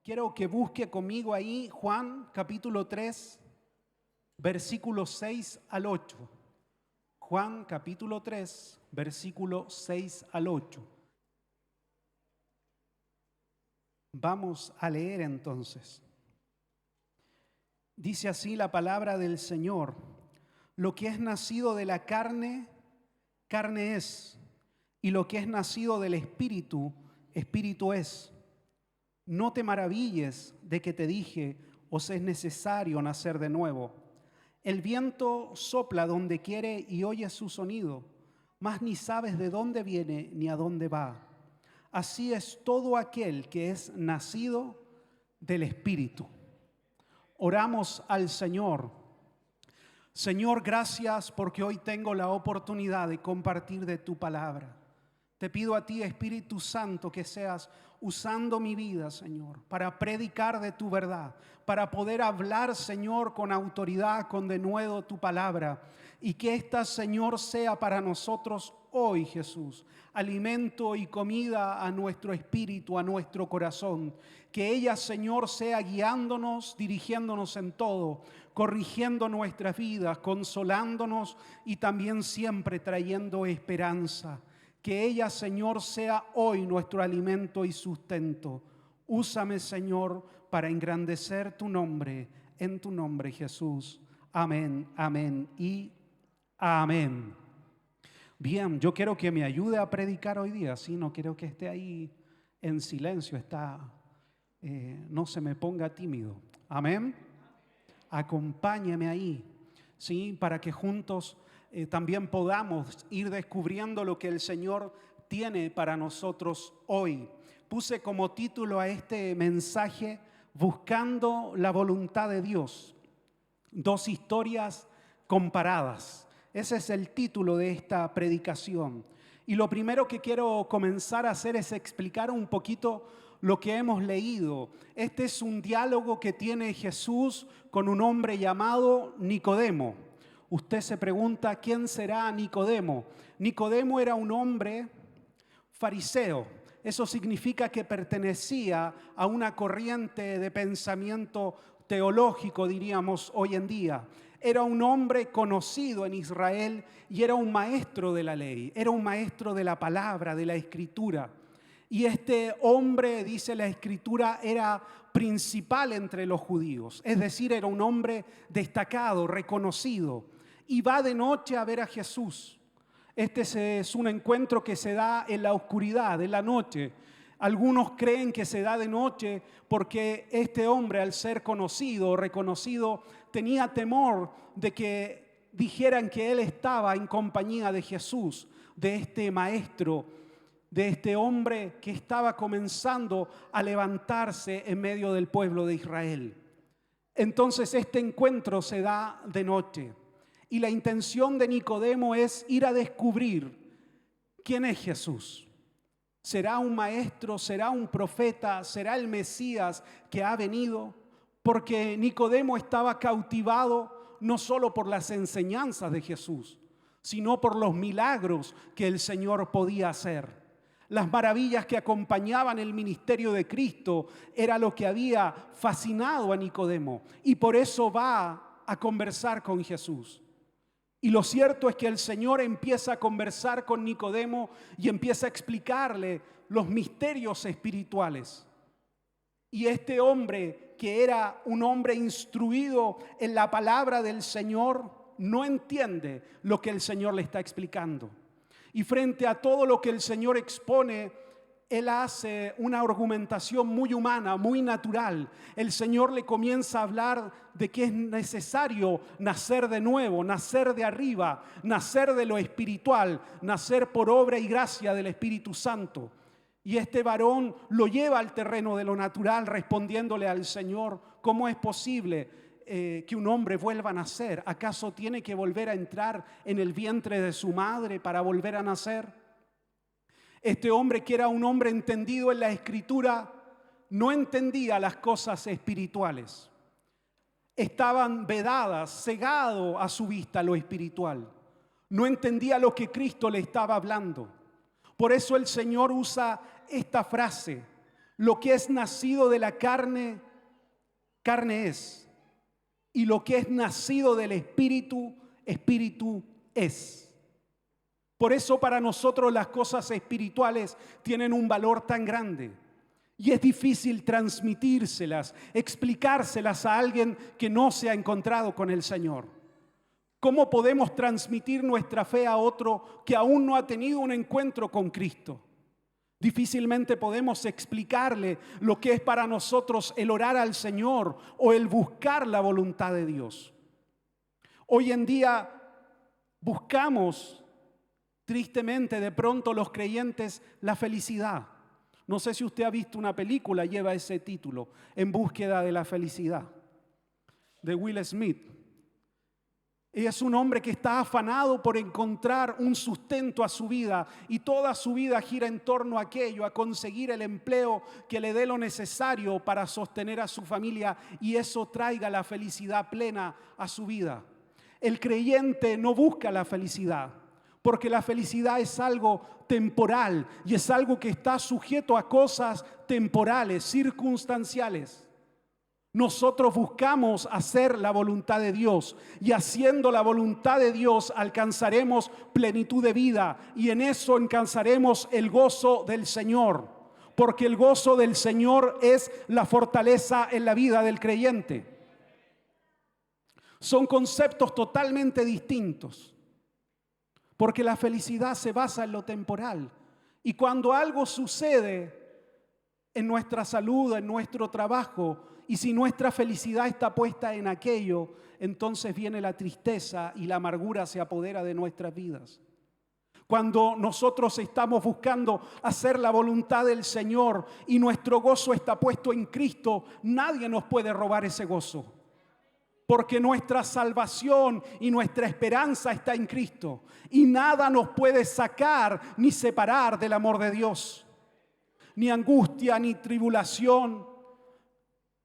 Quiero que busque conmigo ahí Juan capítulo 3, versículos 6 al 8. Juan capítulo 3, versículo 6 al 8. Vamos a leer entonces. Dice así la palabra del Señor: lo que es nacido de la carne, carne es, y lo que es nacido del Espíritu, Espíritu es. No te maravilles de que te dije, os es necesario nacer de nuevo. El viento sopla donde quiere y oyes su sonido, mas ni sabes de dónde viene ni a dónde va. Así es todo aquel que es nacido del Espíritu. Oramos al Señor. Señor, gracias porque hoy tengo la oportunidad de compartir de tu palabra. Te pido a ti, Espíritu Santo, que seas usando mi vida, Señor, para predicar de tu verdad, para poder hablar, Señor, con autoridad, con denuedo tu palabra, y que esta, Señor, sea para nosotros hoy, Jesús, alimento y comida a nuestro espíritu, a nuestro corazón. Que ella, Señor, sea guiándonos, dirigiéndonos en todo, corrigiendo nuestras vidas, consolándonos y también siempre trayendo esperanza. Que ella, Señor, sea hoy nuestro alimento y sustento. Úsame, Señor, para engrandecer tu nombre, en tu nombre, Jesús. Amén, amén y amén. Bien, yo quiero que me ayude a predicar hoy día, ¿sí? No quiero que esté ahí en silencio, no se me ponga tímido. Amén. Acompáñeme ahí, ¿sí? Para que juntos también podamos ir descubriendo lo que el Señor tiene para nosotros hoy. Puse como título a este mensaje: Buscando la voluntad de Dios. Dos historias comparadas. Ese es el título de esta predicación. Y lo primero que quiero comenzar a hacer es explicar un poquito lo que hemos leído. Este es un diálogo que tiene Jesús con un hombre llamado Nicodemo. Usted se pregunta, ¿quién será Nicodemo? Nicodemo era un hombre fariseo. Eso significa que pertenecía a una corriente de pensamiento teológico, diríamos hoy en día. Era un hombre conocido en Israel y era un maestro de la ley, era un maestro de la palabra, de la escritura. Y este hombre, dice la escritura, era principal entre los judíos, es decir, era un hombre destacado, reconocido. Y va de noche a ver a Jesús. Este es un encuentro que se da en la oscuridad, en la noche. Algunos creen que se da de noche porque este hombre, al ser conocido o reconocido, tenía temor de que dijeran que él estaba en compañía de Jesús, de este maestro, de este hombre que estaba comenzando a levantarse en medio del pueblo de Israel. Entonces este encuentro se da de noche. Y la intención de Nicodemo es ir a descubrir quién es Jesús. ¿Será un maestro? ¿Será un profeta? ¿Será el Mesías que ha venido? Porque Nicodemo estaba cautivado no solo por las enseñanzas de Jesús, sino por los milagros que el Señor podía hacer. Las maravillas que acompañaban el ministerio de Cristo era lo que había fascinado a Nicodemo. Y por eso va a conversar con Jesús. Y lo cierto es que el Señor empieza a conversar con Nicodemo y empieza a explicarle los misterios espirituales. Y este hombre, que era un hombre instruido en la palabra del Señor, no entiende lo que el Señor le está explicando. Y frente a todo lo que el Señor expone, él hace una argumentación muy humana, muy natural. El Señor le comienza a hablar de que es necesario nacer de nuevo, nacer de arriba, nacer de lo espiritual, nacer por obra y gracia del Espíritu Santo. Y este varón lo lleva al terreno de lo natural, respondiéndole al Señor: ¿cómo es posible que un hombre vuelva a nacer? ¿Acaso tiene que volver a entrar en el vientre de su madre para volver a nacer? Este hombre, que era un hombre entendido en la Escritura, no entendía las cosas espirituales. Estaban vedadas, cegado a su vista lo espiritual. No entendía lo que Cristo le estaba hablando. Por eso el Señor usa esta frase: Lo que es nacido de la carne, carne es. Y lo que es nacido del Espíritu, Espíritu es. Por eso para nosotros las cosas espirituales tienen un valor tan grande. Y es difícil transmitírselas, explicárselas a alguien que no se ha encontrado con el Señor. ¿Cómo podemos transmitir nuestra fe a otro que aún no ha tenido un encuentro con Cristo? Difícilmente podemos explicarle lo que es para nosotros el orar al Señor o el buscar la voluntad de Dios. Hoy en día buscamos, tristemente, de pronto los creyentes, la felicidad. No sé si usted ha visto una película, lleva ese título, En búsqueda de la felicidad, de Will Smith. Es un hombre que está afanado por encontrar un sustento a su vida y toda su vida gira en torno a aquello, a conseguir el empleo que le dé lo necesario para sostener a su familia y eso traiga la felicidad plena a su vida. El creyente no busca la felicidad, porque la felicidad es algo temporal y es algo que está sujeto a cosas temporales, circunstanciales. Nosotros buscamos hacer la voluntad de Dios y haciendo la voluntad de Dios alcanzaremos plenitud de vida y en eso alcanzaremos el gozo del Señor, porque el gozo del Señor es la fortaleza en la vida del creyente. Son conceptos totalmente distintos. Porque la felicidad se basa en lo temporal. Y cuando algo sucede en nuestra salud, en nuestro trabajo, y si nuestra felicidad está puesta en aquello, entonces viene la tristeza y la amargura se apodera de nuestras vidas. Cuando nosotros estamos buscando hacer la voluntad del Señor y nuestro gozo está puesto en Cristo, nadie nos puede robar ese gozo. Porque nuestra salvación y nuestra esperanza está en Cristo. Y nada nos puede sacar ni separar del amor de Dios. Ni angustia, ni tribulación.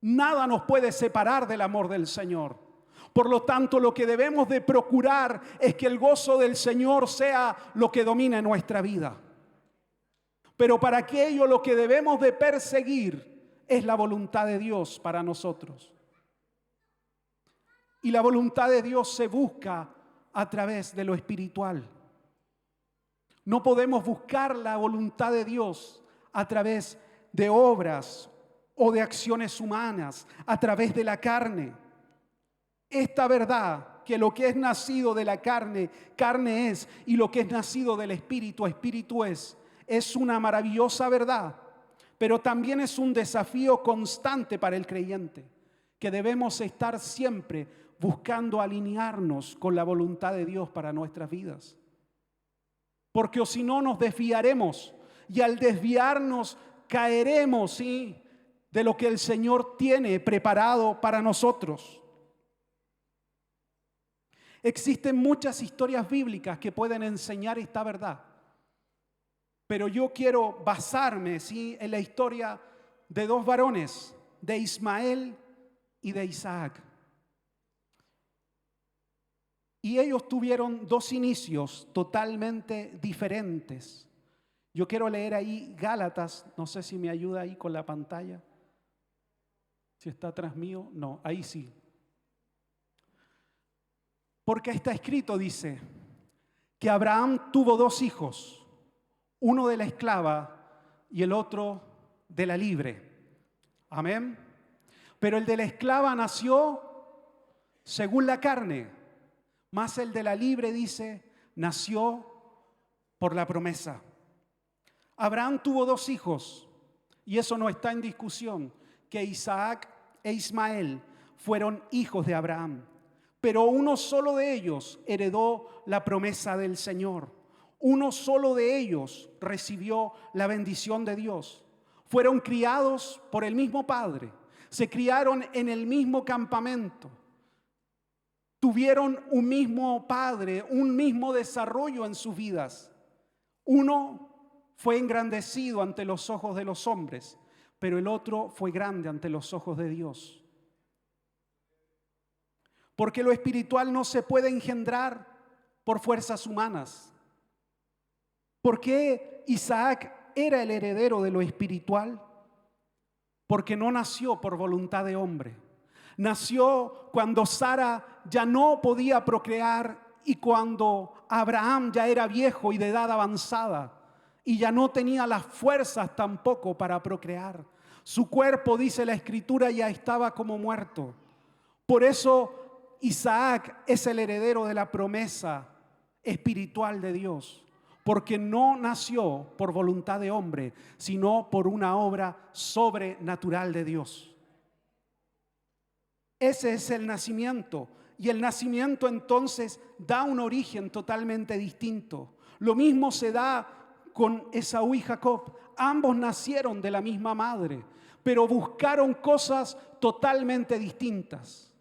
Nada nos puede separar del amor del Señor. Por lo tanto, lo que debemos de procurar es que el gozo del Señor sea lo que domine nuestra vida. Pero para aquello lo que debemos de perseguir es la voluntad de Dios para nosotros. Y la voluntad de Dios se busca a través de lo espiritual. No podemos buscar la voluntad de Dios a través de obras o de acciones humanas, a través de la carne. Esta verdad, que lo que es nacido de la carne, carne es, y lo que es nacido del Espíritu, Espíritu es una maravillosa verdad, pero también es un desafío constante para el creyente, que debemos estar siempre buscando alinearnos con la voluntad de Dios para nuestras vidas. Porque o si no nos desviaremos y al desviarnos caeremos, ¿sí?, de lo que el Señor tiene preparado para nosotros. Existen muchas historias bíblicas que pueden enseñar esta verdad. Pero yo quiero basarme, ¿sí?, en la historia de dos varones, de Ismael y de Isaac. Y ellos tuvieron dos inicios totalmente diferentes. Yo quiero leer ahí Gálatas, no sé si me ayuda ahí con la pantalla. Si está atrás mío, no, ahí sí. Porque está escrito, dice, que Abraham tuvo dos hijos, uno de la esclava y el otro de la libre. Amén. Pero el de la esclava nació según la carne. Mas el de la libre, dice, nació por la promesa. Abraham tuvo dos hijos, y eso no está en discusión, que Isaac e Ismael fueron hijos de Abraham. Pero uno solo de ellos heredó la promesa del Señor. Uno solo de ellos recibió la bendición de Dios. Fueron criados por el mismo padre, se criaron en el mismo campamento. Tuvieron un mismo padre, un mismo desarrollo en sus vidas. Uno fue engrandecido ante los ojos de los hombres, pero el otro fue grande ante los ojos de Dios. Porque lo espiritual no se puede engendrar por fuerzas humanas. ¿Por qué Isaac era el heredero de lo espiritual? porque no nació por voluntad de hombre. Nació cuando Sara ya no podía procrear y cuando Abraham ya era viejo y de edad avanzada y ya no tenía las fuerzas tampoco para procrear. Su cuerpo, dice la Escritura, ya estaba como muerto. Por eso Isaac es el heredero de la promesa espiritual de Dios, porque no nació por voluntad de hombre, sino por una obra sobrenatural de Dios. Ese es el nacimiento. Y el nacimiento entonces da un origen totalmente distinto. Lo mismo se da con Esaú y Jacob. Ambos nacieron de la misma madre, pero buscaron cosas totalmente distintas.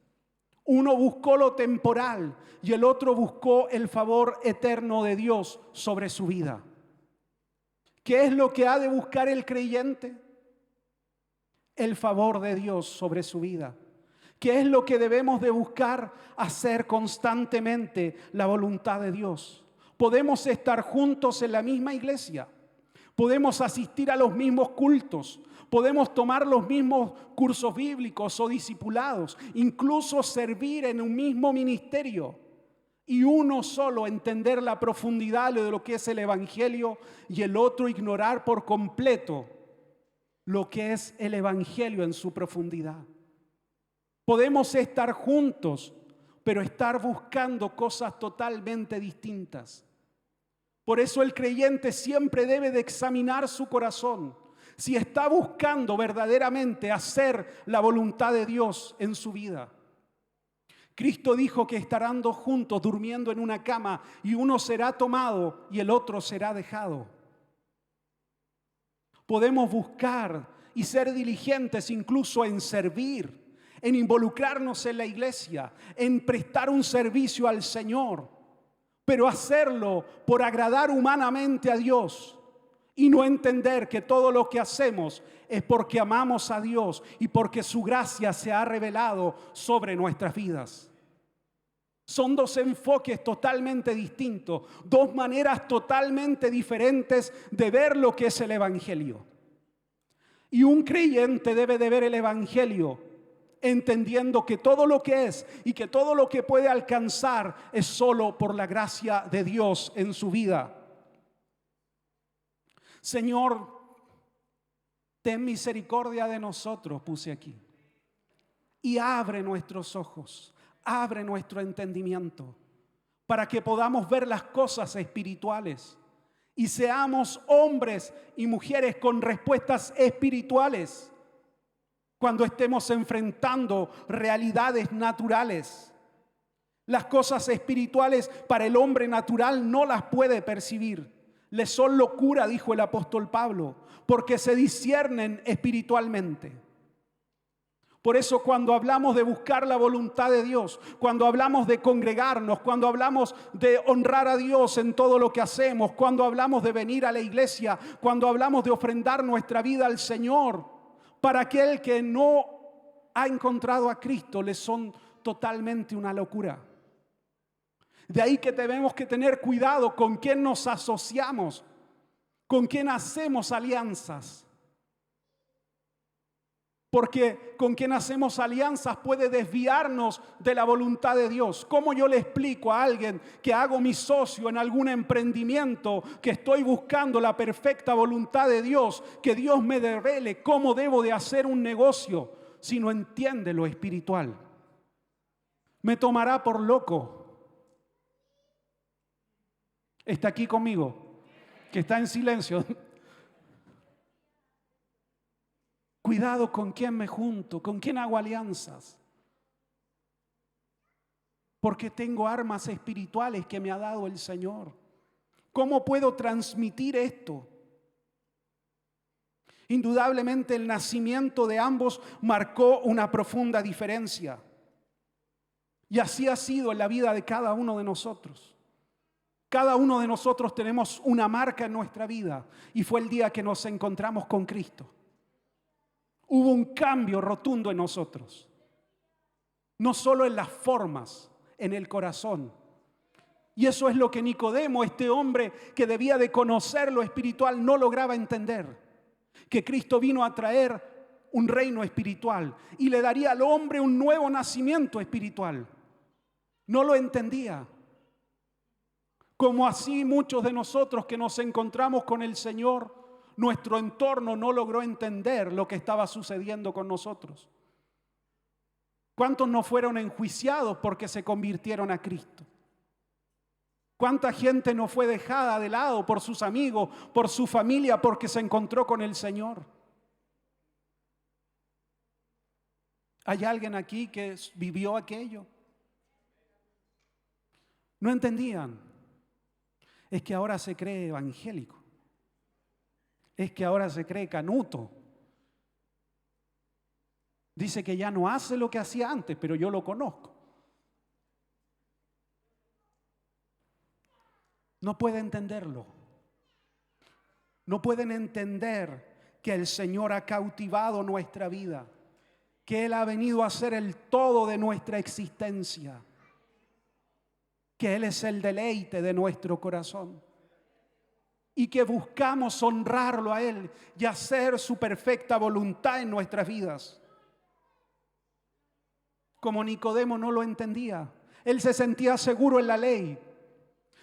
Uno buscó lo temporal y el otro buscó el favor eterno de Dios sobre su vida. ¿Qué es lo que ha de buscar el creyente? El favor de Dios sobre su vida. ¿Qué es lo que debemos de buscar? Hacer constantemente la voluntad de Dios. Podemos estar juntos en la misma iglesia. Podemos asistir a los mismos cultos. Podemos tomar los mismos cursos bíblicos o discipulados. Incluso servir en un mismo ministerio. Y uno solo entender la profundidad de lo que es el evangelio y el otro ignorar por completo lo que es el evangelio en su profundidad. Podemos estar juntos, pero estar buscando cosas totalmente distintas. Por eso el creyente siempre debe de examinar su corazón. Si está buscando verdaderamente hacer la voluntad de Dios en su vida. Cristo dijo que estarán dos juntos durmiendo en una cama y uno será tomado y el otro será dejado. Podemos buscar y ser diligentes incluso en servir, en involucrarnos en la iglesia, en prestar un servicio al Señor, pero hacerlo por agradar humanamente a Dios y no entender que todo lo que hacemos es porque amamos a Dios y porque su gracia se ha revelado sobre nuestras vidas. Son dos enfoques totalmente distintos, dos maneras totalmente diferentes de ver lo que es el evangelio. Y un creyente debe de ver el evangelio entendiendo que todo lo que es y que todo lo que puede alcanzar es solo por la gracia de Dios en su vida. Señor, ten misericordia de nosotros, puse aquí, y abre nuestros ojos, abre nuestro entendimiento para que podamos ver las cosas espirituales y seamos hombres y mujeres con respuestas espirituales cuando estemos enfrentando realidades naturales. Las cosas espirituales para el hombre natural no las puede percibir. Les son locura, dijo el apóstol Pablo, porque se disciernen espiritualmente. Por eso cuando hablamos de buscar la voluntad de Dios, cuando hablamos de congregarnos, cuando hablamos de honrar a Dios en todo lo que hacemos, cuando hablamos de venir a la iglesia, cuando hablamos de ofrendar nuestra vida al Señor, para aquel que no ha encontrado a Cristo, le son totalmente una locura. De ahí que tenemos que tener cuidado con quién nos asociamos, con quién hacemos alianzas. Porque con quien hacemos alianzas puede desviarnos de la voluntad de Dios. ¿Cómo yo le explico a alguien que hago mi socio en algún emprendimiento, que estoy buscando la perfecta voluntad de Dios, que Dios me revele cómo debo de hacer un negocio, si no entiende lo espiritual? Me tomará por loco. ¿Está aquí conmigo? Que está en silencio. Cuidado con quién me junto, con quién hago alianzas. Porque tengo armas espirituales que me ha dado el Señor. ¿Cómo puedo transmitir esto? Indudablemente el nacimiento de ambos marcó una profunda diferencia. Y así ha sido en la vida de cada uno de nosotros. Cada uno de nosotros tenemos una marca en nuestra vida y fue el día que nos encontramos con Cristo. Hubo un cambio rotundo en nosotros, no solo en las formas, en el corazón. Y eso es lo que Nicodemo, este hombre que debía de conocer lo espiritual, no lograba entender. Que Cristo vino a traer un reino espiritual y le daría al hombre un nuevo nacimiento espiritual. No lo entendía. Como así muchos de nosotros que nos encontramos con el Señor, nuestro entorno no logró entender lo que estaba sucediendo con nosotros. ¿Cuántos no fueron enjuiciados porque se convirtieron a Cristo? ¿Cuánta gente no fue dejada de lado por sus amigos, por su familia, porque se encontró con el Señor? ¿Hay alguien aquí que vivió aquello? No entendían. Es que ahora se cree evangélico. Es que ahora se cree canuto. Dice que ya no hace lo que hacía antes, pero yo lo conozco. No puede entenderlo. No pueden entender que el Señor ha cautivado nuestra vida, que Él ha venido a ser el todo de nuestra existencia, que Él es el deleite de nuestro corazón y que buscamos honrarlo a Él y hacer su perfecta voluntad en nuestras vidas. Como Nicodemo no lo entendía, él se sentía seguro en la ley,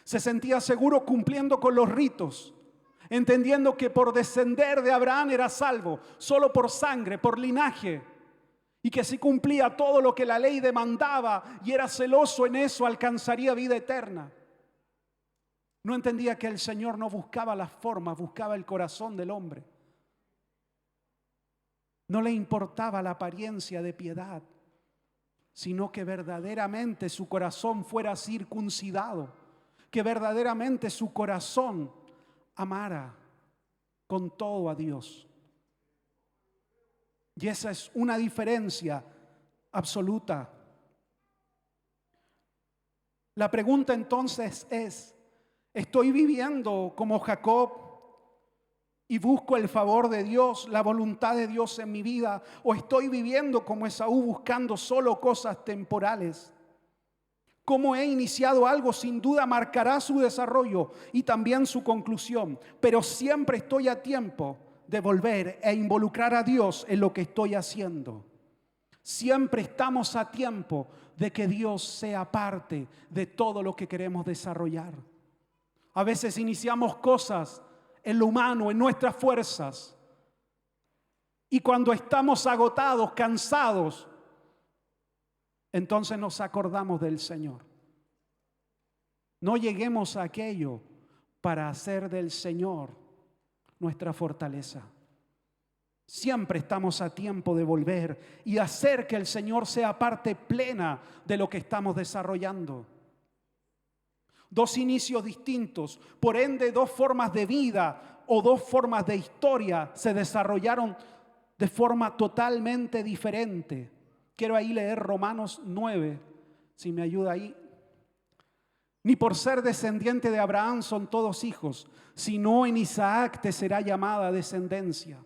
se sentía seguro cumpliendo con los ritos, entendiendo que por descender de Abraham era salvo, solo por sangre, por linaje, y que si cumplía todo lo que la ley demandaba y era celoso en eso, alcanzaría vida eterna. No entendía que el Señor no buscaba las formas, buscaba el corazón del hombre. No le importaba la apariencia de piedad, sino que verdaderamente su corazón fuera circuncidado, que verdaderamente su corazón amara con todo a Dios. Y esa es una diferencia absoluta. La pregunta entonces es, ¿estoy viviendo como Jacob y busco el favor de Dios, la voluntad de Dios en mi vida? ¿O estoy viviendo como Esaú buscando solo cosas temporales? Como he iniciado algo, sin duda marcará su desarrollo y también su conclusión, pero siempre estoy a tiempo de volver e involucrar a Dios en lo que estoy haciendo. Siempre estamos a tiempo de que Dios sea parte de todo lo que queremos desarrollar. A veces iniciamos cosas en lo humano, en nuestras fuerzas, y cuando estamos agotados, cansados, entonces nos acordamos del Señor. No lleguemos a aquello para hacer del Señor nuestra fortaleza. Siempre estamos a tiempo de volver y hacer que el Señor sea parte plena de lo que estamos desarrollando. Dos inicios distintos, por ende dos formas de vida o dos formas de historia se desarrollaron de forma totalmente diferente. Quiero ahí leer Romanos 9, si me ayuda ahí. Ni por ser descendiente de Abraham son todos hijos, sino en Isaac te será llamada descendencia.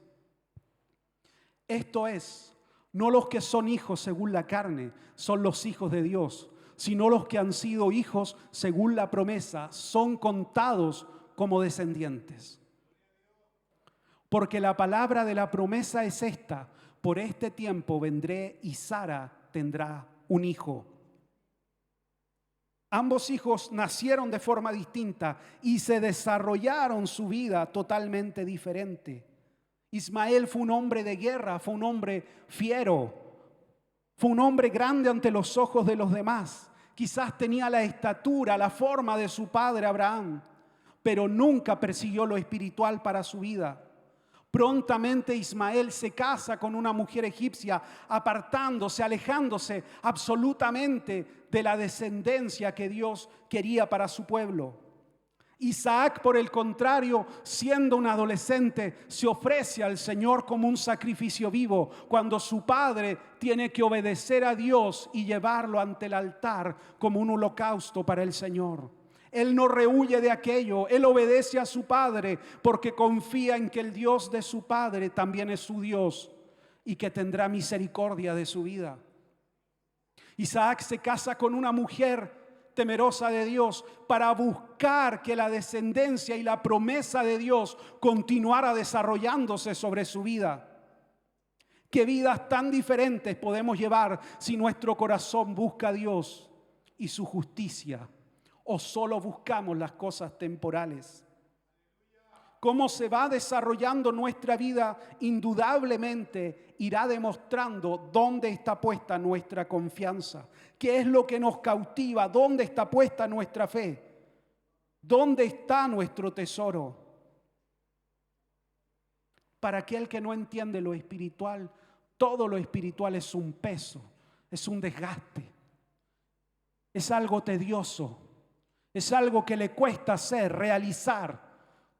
Esto es, no los que son hijos según la carne son los hijos de Dios, sino los que han sido hijos según la promesa son contados como descendientes. Porque la palabra de la promesa es esta: por este tiempo vendré y Sara tendrá un hijo. Ambos hijos nacieron de forma distinta y se desarrollaron su vida totalmente diferente. Ismael fue un hombre de guerra, fue un hombre fiero, fue un hombre grande ante los ojos de los demás. Quizás tenía la estatura, la forma de su padre Abraham, pero nunca persiguió lo espiritual para su vida. Prontamente Ismael se casa con una mujer egipcia, apartándose, alejándose absolutamente de la descendencia que Dios quería para su pueblo. Isaac, por el contrario, siendo un adolescente, se ofrece al Señor como un sacrificio vivo, cuando su padre tiene que obedecer a Dios y llevarlo ante el altar como un holocausto para el Señor. Él no rehuye de aquello, él obedece a su padre porque confía en que el Dios de su padre también es su Dios y que tendrá misericordia de su vida. Isaac se casa con una mujer temerosa de Dios para buscar que la descendencia y la promesa de Dios continuara desarrollándose sobre su vida. ¿Qué vidas tan diferentes podemos llevar si nuestro corazón busca a Dios y su justicia? ¿O solo buscamos las cosas temporales? Cómo se va desarrollando nuestra vida, indudablemente irá demostrando dónde está puesta nuestra confianza, qué es lo que nos cautiva, dónde está puesta nuestra fe, dónde está nuestro tesoro. Para aquel que no entiende lo espiritual, todo lo espiritual es un peso, es un desgaste, es algo tedioso, es algo que le cuesta hacer, realizar.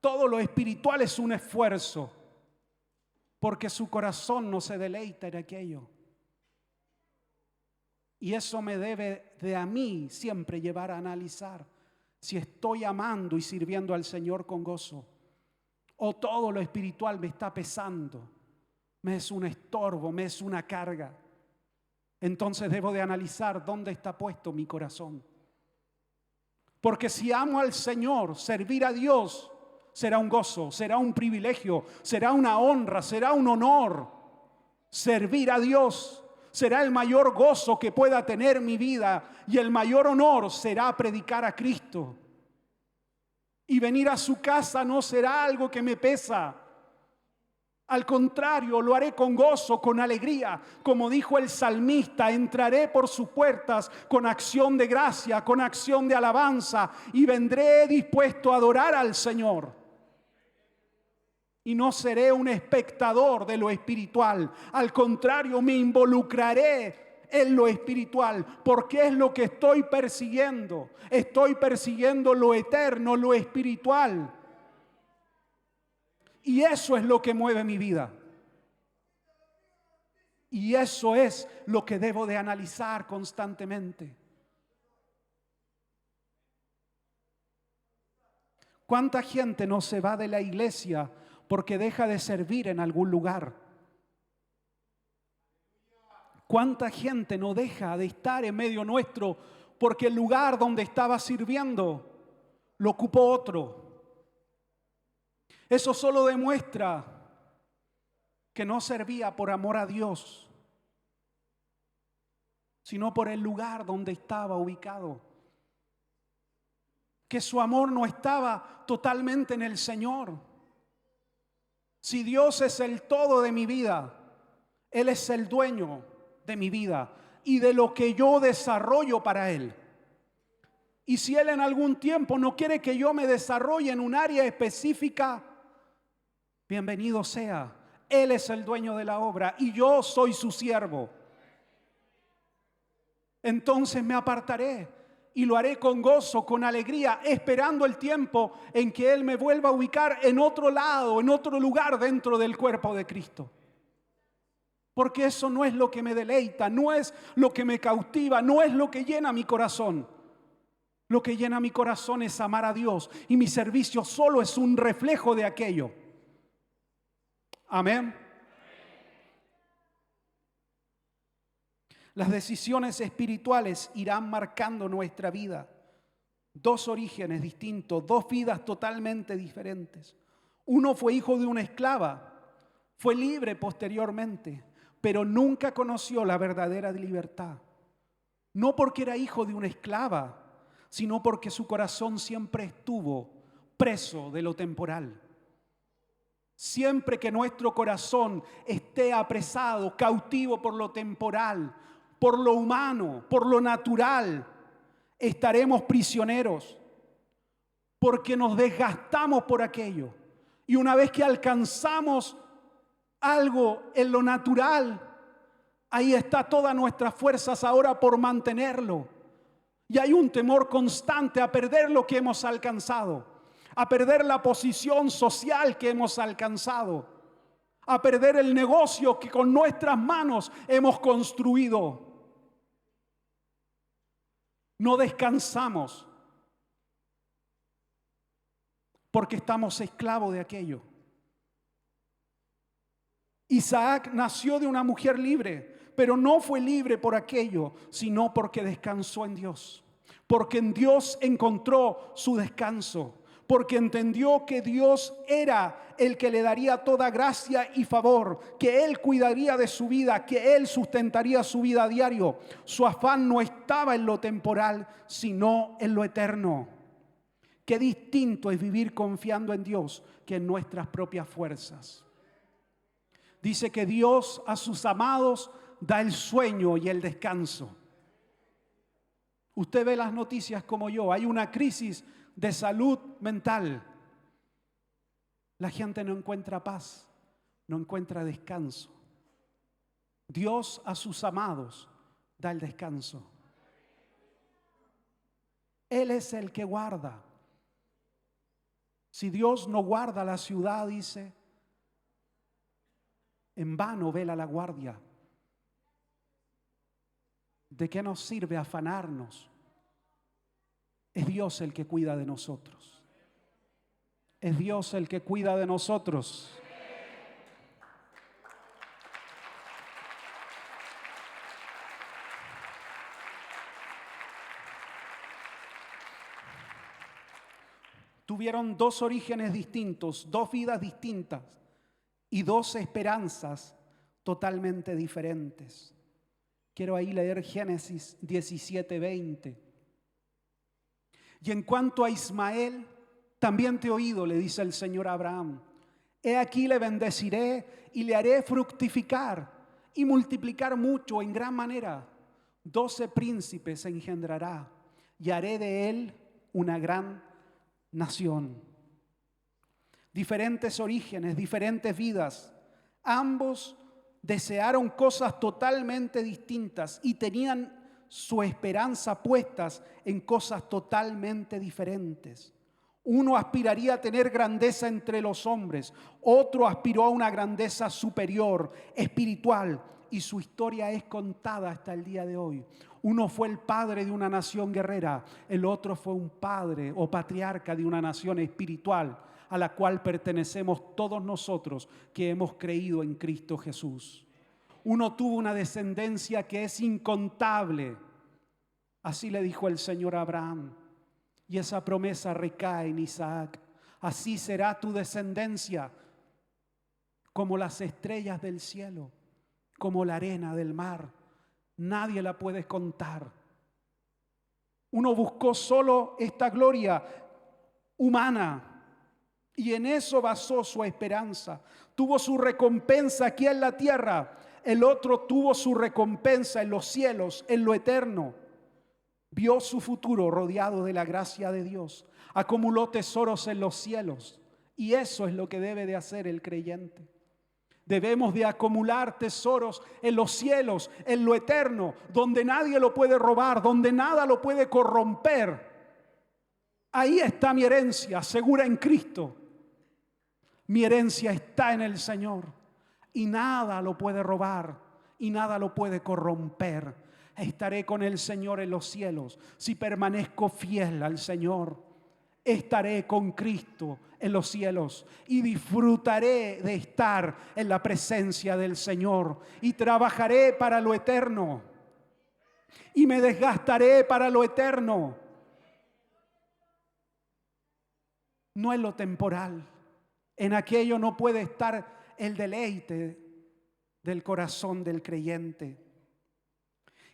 Todo lo espiritual es un esfuerzo, porque su corazón no se deleita en aquello. Y eso me debe de a mí siempre llevar a analizar si estoy amando y sirviendo al Señor con gozo, o todo lo espiritual me está pesando, me es un estorbo, me es una carga. Entonces debo de analizar dónde está puesto mi corazón. Porque si amo al Señor, servir a Dios será un gozo, será un privilegio, será una honra, será un honor. Servir a Dios será el mayor gozo que pueda tener mi vida, y el mayor honor será predicar a Cristo. Y venir a su casa no será algo que me pesa. Al contrario, lo haré con gozo, con alegría. Como dijo el salmista, entraré por sus puertas con acción de gracia, con acción de alabanza, y vendré dispuesto a adorar al Señor. Y no seré un espectador de lo espiritual. Al contrario, me involucraré en lo espiritual, porque es lo que estoy persiguiendo. Estoy persiguiendo lo eterno, lo espiritual. Y eso es lo que mueve mi vida. Y eso es lo que debo de analizar constantemente. ¿Cuánta gente no se va de la iglesia porque deja de servir en algún lugar? ¿Cuánta gente no deja de estar en medio nuestro porque el lugar donde estaba sirviendo lo ocupó otro? Eso solo demuestra que no servía por amor a Dios, sino por el lugar donde estaba ubicado. Que su amor no estaba totalmente en el Señor. Si Dios es el todo de mi vida, Él es el dueño de mi vida y de lo que yo desarrollo para Él. Y si Él en algún tiempo no quiere que yo me desarrolle en un área específica, bienvenido sea. Él es el dueño de la obra y yo soy su siervo. Entonces me apartaré y lo haré con gozo, con alegría, esperando el tiempo en que Él me vuelva a ubicar en otro lado, en otro lugar dentro del cuerpo de Cristo. Porque eso no es lo que me deleita, no es lo que me cautiva, no es lo que llena mi corazón. Lo que llena mi corazón es amar a Dios, y mi servicio solo es un reflejo de aquello. Amén. Las decisiones espirituales irán marcando nuestra vida. Dos orígenes distintos, dos vidas totalmente diferentes. Uno fue hijo de una esclava, fue libre posteriormente, pero nunca conoció la verdadera libertad. No porque era hijo de una esclava, sino porque su corazón siempre estuvo preso de lo temporal. Siempre que nuestro corazón esté apresado, cautivo por lo temporal, por lo humano, por lo natural, estaremos prisioneros, porque nos desgastamos por aquello. Y una vez que alcanzamos algo en lo natural, ahí está todas nuestras fuerzas ahora por mantenerlo. Y hay un temor constante a perder lo que hemos alcanzado, a perder la posición social que hemos alcanzado, a perder el negocio que con nuestras manos hemos construido. No descansamos porque estamos esclavos de aquello. Isaac nació de una mujer libre, pero no fue libre por aquello, sino porque descansó en Dios. Porque en Dios encontró su descanso. porque entendió que Dios era el que le daría toda gracia y favor, que Él cuidaría de su vida, que Él sustentaría su vida a diario. Su afán no estaba en lo temporal, sino en lo eterno. Qué distinto es vivir confiando en Dios que en nuestras propias fuerzas. Dice que Dios a sus amados da el sueño y el descanso. Usted ve las noticias como yo, hay una crisis de salud mental. La gente no encuentra paz, no encuentra descanso. Dios a sus amados da el descanso. Él es el que guarda. Si Dios no guarda la ciudad, dice, en vano vela la guardia. ¿De qué nos sirve afanarnos? Es Dios el que cuida de nosotros. Es Dios el que cuida de nosotros. Tuvieron dos orígenes distintos, dos vidas distintas y dos esperanzas totalmente diferentes. Quiero ahí leer Génesis 17:20. Y en cuanto a Ismael, también te he oído, le dice el Señor a Abraham. He aquí le bendeciré y le haré fructificar y multiplicar mucho en gran manera. 12 príncipes engendrará y haré de él una gran nación. Diferentes orígenes, diferentes vidas. Ambos desearon cosas totalmente distintas y tenían su esperanza puestas en cosas totalmente diferentes. Uno aspiraría a tener grandeza entre los hombres, otro aspiró a una grandeza superior, espiritual, y su historia es contada hasta el día de hoy. Uno fue el padre de una nación guerrera, el otro fue un padre o patriarca de una nación espiritual, a la cual pertenecemos todos nosotros que hemos creído en Cristo Jesús. Uno tuvo una descendencia que es incontable. Así le dijo el Señor a Abraham. Y esa promesa recae en Isaac. Así será tu descendencia, como las estrellas del cielo, como la arena del mar. Nadie la puede contar. Uno buscó solo esta gloria humana y en eso basó su esperanza. Tuvo su recompensa aquí en la tierra. El otro tuvo su recompensa en los cielos, en lo eterno. Vio su futuro rodeado de la gracia de Dios. Acumuló tesoros en los cielos. Y eso es lo que debe de hacer el creyente. Debemos de acumular tesoros en los cielos, en lo eterno, donde nadie lo puede robar, donde nada lo puede corromper. Ahí está mi herencia, segura en Cristo. Mi herencia está en el Señor. Y nada lo puede robar y nada lo puede corromper. Estaré con el Señor en los cielos. Si permanezco fiel al Señor, estaré con Cristo en los cielos y disfrutaré de estar en la presencia del Señor y trabajaré para lo eterno y me desgastaré para lo eterno. No en lo temporal. En aquello no puede estar el deleite del corazón del creyente.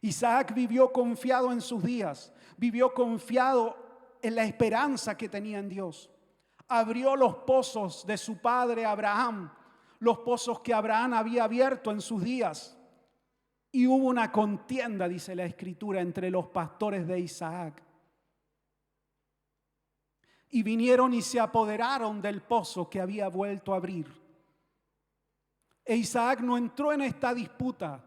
Isaac vivió confiado en sus días, vivió confiado en la esperanza que tenía en Dios. Abrió los pozos de su padre Abraham, los pozos que Abraham había abierto en sus días. Y hubo una contienda, dice la Escritura, entre los pastores de Isaac. Y vinieron y se apoderaron del pozo que había vuelto a abrir. E Isaac no entró en esta disputa,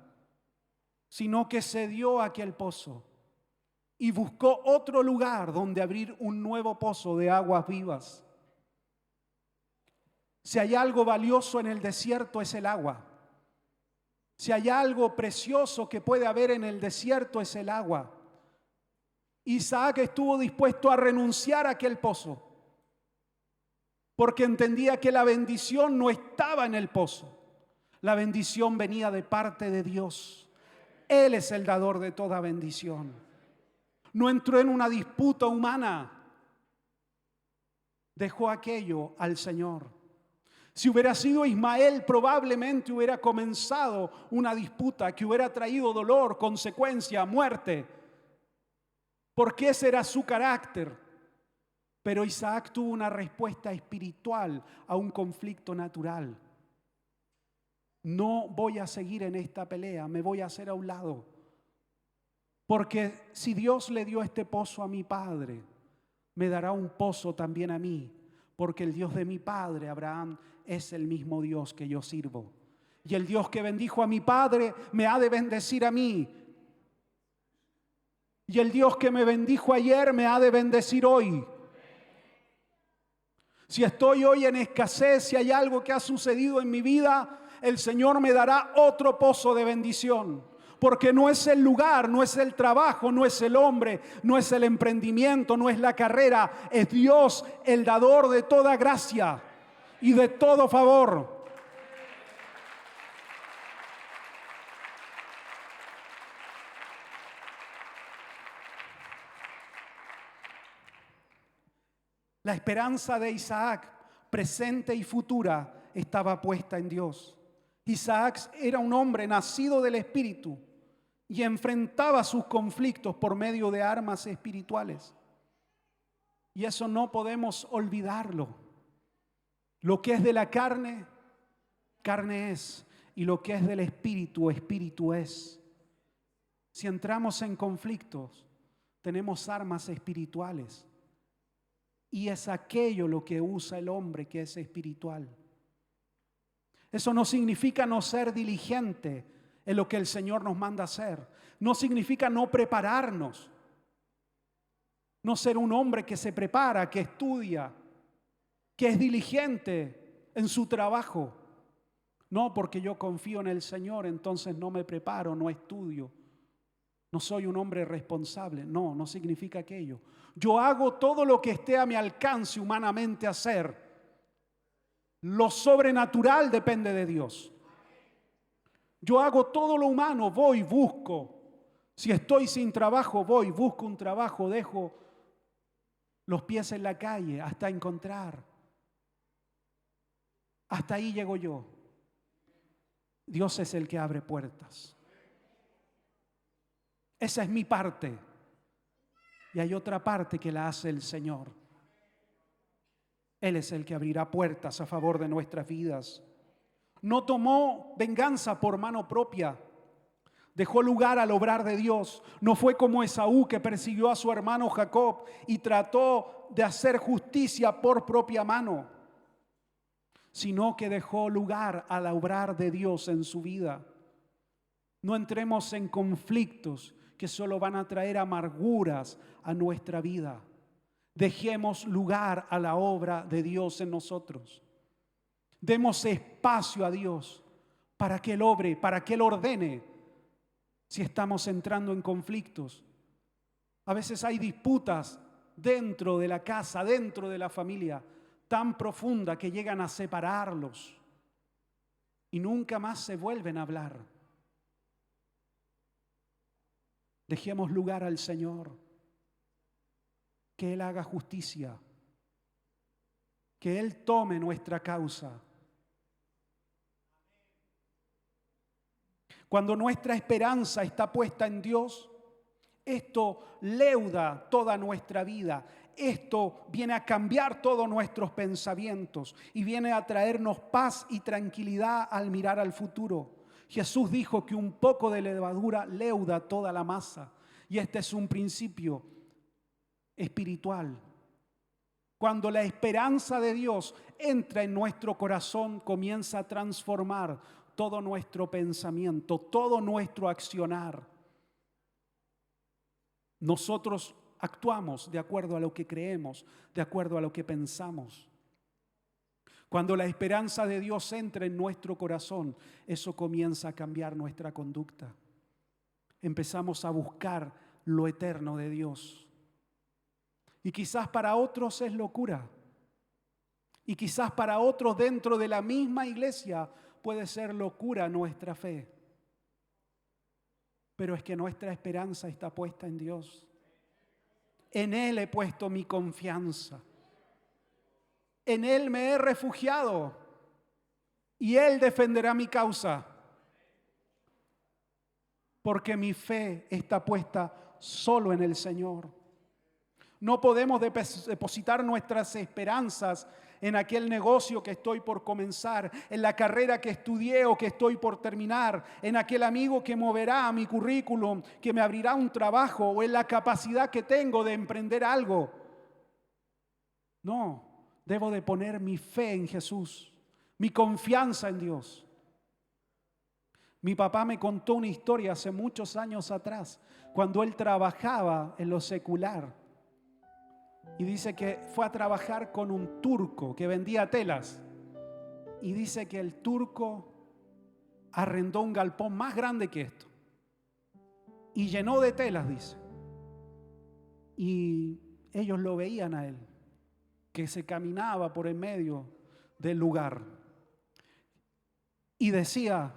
sino que cedió a aquel pozo y buscó otro lugar donde abrir un nuevo pozo de aguas vivas. Si hay algo valioso en el desierto es el agua. Si hay algo precioso que puede haber en el desierto es el agua. Isaac estuvo dispuesto a renunciar a aquel pozo porque entendía que la bendición no estaba en el pozo. La bendición venía de parte de Dios. Él es el dador de toda bendición. No entró en una disputa humana. dejó aquello al Señor. Si hubiera sido Ismael, probablemente hubiera comenzado una disputa que hubiera traído dolor, consecuencia, muerte, porque ese era su carácter. Pero Isaac tuvo una respuesta espiritual a un conflicto natural. No voy a seguir en esta pelea, me voy a hacer a un lado. Porque si Dios le dio este pozo a mi padre, me dará un pozo también a mí. Porque el Dios de mi padre, Abraham, es el mismo Dios que yo sirvo. Y el Dios que bendijo a mi padre, me ha de bendecir a mí. Y el Dios que me bendijo ayer, me ha de bendecir hoy. Si estoy hoy en escasez, si hay algo que ha sucedido en mi vida, el Señor me dará otro pozo de bendición. Porque no es el lugar, no es el trabajo, no es el hombre, no es el emprendimiento, no es la carrera. Es Dios el dador de toda gracia y de todo favor. La esperanza de Isaac, presente y futura, estaba puesta en Dios. Isaac era un hombre nacido del Espíritu y enfrentaba sus conflictos por medio de armas espirituales. Y eso no podemos olvidarlo. Lo que es de la carne, carne es. Y lo que es del Espíritu, Espíritu es. Si entramos en conflictos, tenemos armas espirituales. Y es aquello lo que usa el hombre que es espiritual. Eso no significa no ser diligente en lo que el Señor nos manda hacer. No significa no prepararnos. No ser un hombre que se prepara, que estudia, que es diligente en su trabajo. No, porque yo confío en el Señor, entonces no me preparo, no estudio. No soy un hombre responsable. No, no significa aquello. Yo hago todo lo que esté a mi alcance humanamente hacer. Lo sobrenatural depende de Dios. Yo hago todo lo humano, voy, busco. Si estoy sin trabajo, voy, busco un trabajo, dejo los pies en la calle hasta encontrar. Hasta ahí llego yo. Dios es el que abre puertas. Esa es mi parte. Y hay otra parte que la hace el Señor. Él es el que abrirá puertas a favor de nuestras vidas. No tomó venganza por mano propia. Dejó lugar al obrar de Dios. No fue como Esaú, que persiguió a su hermano Jacob y trató de hacer justicia por propia mano, sino que dejó lugar al obrar de Dios en su vida. No entremos en conflictos que solo van a traer amarguras a nuestra vida. Dejemos lugar a la obra de Dios en nosotros. Demos espacio a Dios para que Él obre, para que Él ordene. Si estamos entrando en conflictos, a veces hay disputas dentro de la casa, dentro de la familia, tan profunda que llegan a separarlos y nunca más se vuelven a hablar. Dejemos lugar al Señor, que Él haga justicia, que Él tome nuestra causa. Cuando nuestra esperanza está puesta en Dios, esto leuda toda nuestra vida. Esto viene a cambiar todos nuestros pensamientos y viene a traernos paz y tranquilidad al mirar al futuro. Jesús dijo que un poco de levadura leuda toda la masa. Y este es un principio espiritual. Cuando la esperanza de Dios entra en nuestro corazón, comienza a transformar todo nuestro pensamiento, todo nuestro accionar. Nosotros actuamos de acuerdo a lo que creemos, de acuerdo a lo que pensamos. Cuando la esperanza de Dios entra en nuestro corazón, eso comienza a cambiar nuestra conducta. Empezamos a buscar lo eterno de Dios. Y quizás para otros es locura. Y quizás para otros dentro de la misma iglesia puede ser locura nuestra fe. Pero es que nuestra esperanza está puesta en Dios. En Él he puesto mi confianza. En Él me he refugiado y Él defenderá mi causa. Porque mi fe está puesta solo en el Señor. No podemos depositar nuestras esperanzas en aquel negocio que estoy por comenzar, en la carrera que estudié o que estoy por terminar, en aquel amigo que moverá mi currículum, que me abrirá un trabajo, o en la capacidad que tengo de emprender algo. No, debo de poner mi fe en Jesús, mi confianza en Dios. Mi papá me contó una historia hace muchos años atrás, cuando él trabajaba en lo secular. Y dice que fue a trabajar con un turco que vendía telas. Y dice que el turco arrendó un galpón más grande que esto. Y llenó de telas, dice. Y ellos lo veían a él, que se caminaba por en medio del lugar. Y decía,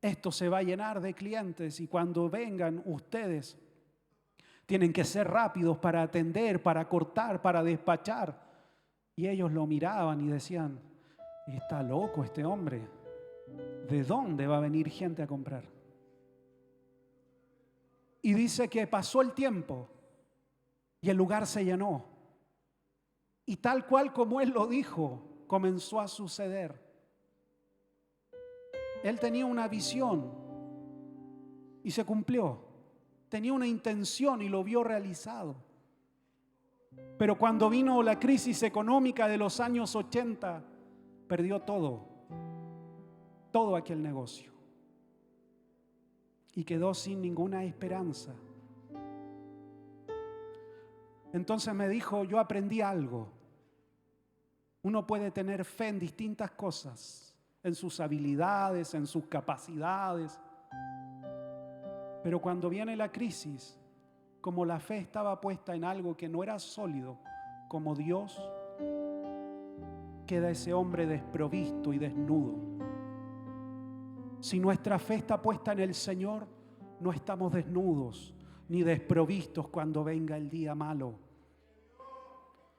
esto se va a llenar de clientes y cuando vengan ustedes tienen que ser rápidos para atender, para cortar, para despachar. Y ellos lo miraban y decían, está loco este hombre. ¿De dónde va a venir gente a comprar? Y dice que pasó el tiempo y el lugar se llenó. Y tal cual como él lo dijo, comenzó a suceder. Él tenía una visión y se cumplió. Tenía una intención y lo vio realizado. Pero cuando vino la crisis económica de los años 80, perdió todo aquel negocio. Y quedó sin ninguna esperanza. Entonces me dijo, yo aprendí algo. Uno puede tener fe en distintas cosas, en sus habilidades, en sus capacidades. Pero cuando viene la crisis, como la fe estaba puesta en algo que no era sólido, como Dios, queda ese hombre desprovisto y desnudo. Si nuestra fe está puesta en el Señor, no estamos desnudos ni desprovistos cuando venga el día malo,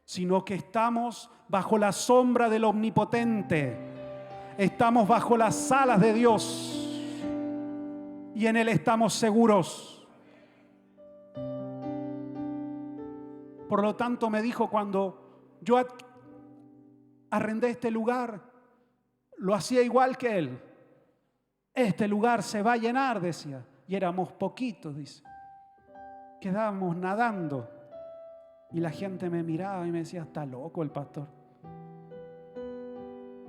sino que estamos bajo la sombra del Omnipotente. Estamos bajo las alas de Dios y en Él estamos seguros. Por lo tanto me dijo, cuando yo arrendé este lugar, lo hacía igual que Él. Este lugar se va a llenar, decía. Y éramos poquitos, dice. Quedábamos nadando. Y la gente me miraba y me decía, está loco el pastor.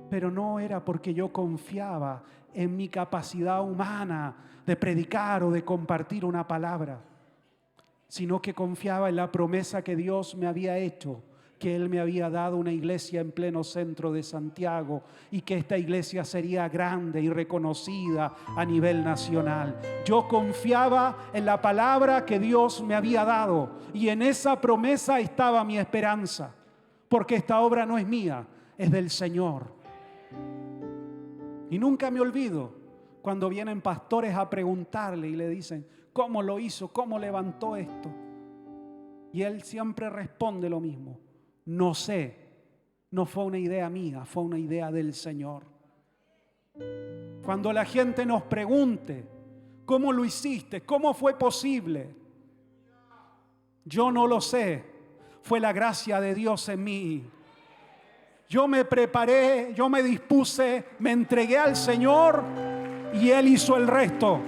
Pero no era porque yo confiaba en mi capacidad humana de predicar o de compartir una palabra, sino que confiaba en la promesa que Dios me había hecho, que Él me había dado una iglesia en pleno centro de Santiago y que esta iglesia sería grande y reconocida a nivel nacional. Yo confiaba en la palabra que Dios me había dado y en esa promesa estaba mi esperanza, porque esta obra no es mía, es del Señor. Y nunca me olvido cuando vienen pastores a preguntarle y le dicen, ¿cómo lo hizo? ¿Cómo levantó esto? Y él siempre responde lo mismo. No sé, no fue una idea mía, fue una idea del Señor. Cuando la gente nos pregunte, ¿cómo lo hiciste? ¿Cómo fue posible? Yo no lo sé, fue la gracia de Dios en mí. Yo me preparé, yo me dispuse, me entregué al Señor y Él hizo el resto.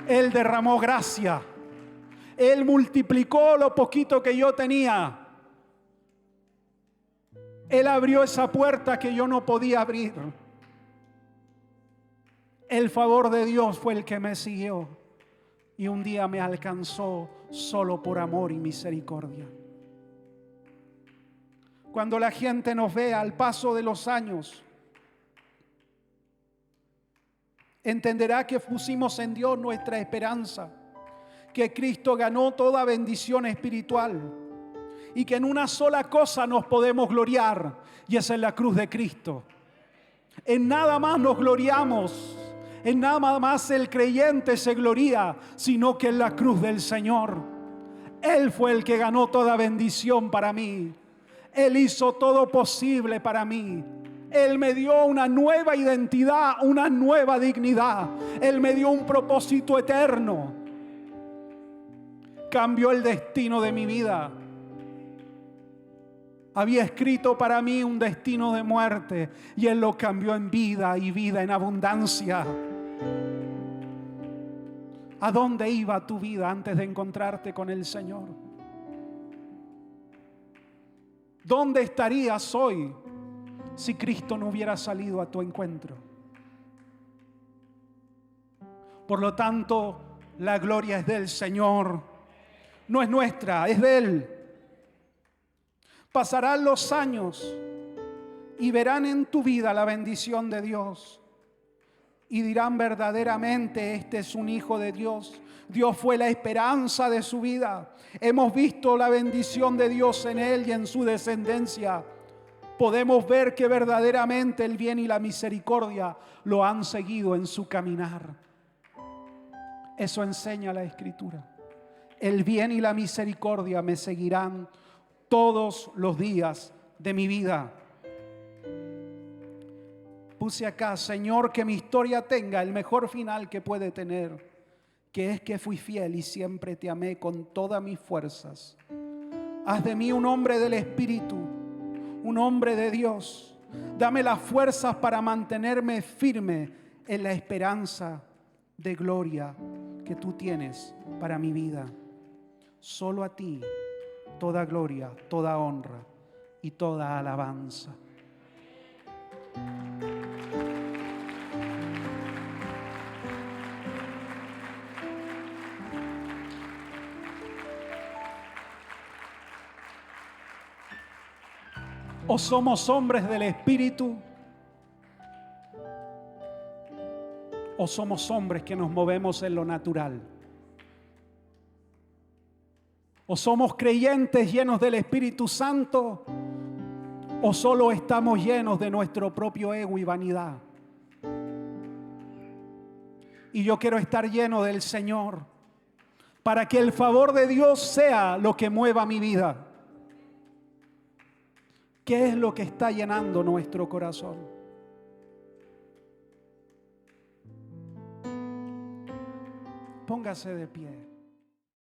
Él derramó gracia. Él multiplicó lo poquito que yo tenía. Él abrió esa puerta que yo no podía abrir. El favor de Dios fue el que me siguió. Y un día me alcanzó solo por amor y misericordia. Cuando la gente nos vea al paso de los años, entenderá que pusimos en Dios nuestra esperanza, que Cristo ganó toda bendición espiritual y que en una sola cosa nos podemos gloriar, y esa es la cruz de Cristo. En nada más nos gloriamos, En nada más el creyente se gloría, sino que en la cruz del Señor. Él fue el que ganó toda bendición para mí. Él hizo todo posible para mí. Él me dio una nueva identidad, una nueva dignidad. Él me dio un propósito eterno. Cambió el destino de mi vida. Había escrito para mí un destino de muerte y Él lo cambió en vida y vida en abundancia. ¿A dónde iba tu vida antes de encontrarte con el Señor? ¿Dónde estarías hoy si Cristo no hubiera salido a tu encuentro? Por lo tanto, la gloria es del Señor. No es nuestra, es de Él. Pasarán los años y verán en tu vida la bendición de Dios. Y dirán verdaderamente, este es un hijo de Dios. Dios fue la esperanza de su vida. Hemos visto la bendición de Dios en él y en su descendencia. Podemos ver que verdaderamente el bien y la misericordia lo han seguido en su caminar. Eso enseña la Escritura. El bien y la misericordia me seguirán todos los días de mi vida. Puse acá, Señor, que mi historia tenga el mejor final que puede tener, que es que fui fiel y siempre te amé con todas mis fuerzas. Haz de mí un hombre del Espíritu, un hombre de Dios. Dame las fuerzas para mantenerme firme en la esperanza de gloria que tú tienes para mi vida. Solo a ti toda gloria, toda honra y toda alabanza. O somos hombres del Espíritu, o somos hombres que nos movemos en lo natural. O somos creyentes llenos del Espíritu Santo, o solo estamos llenos de nuestro propio ego y vanidad. Y yo quiero estar lleno del Señor para que el favor de Dios sea lo que mueva mi vida. ¿Qué es lo que está llenando nuestro corazón? Póngase de pie.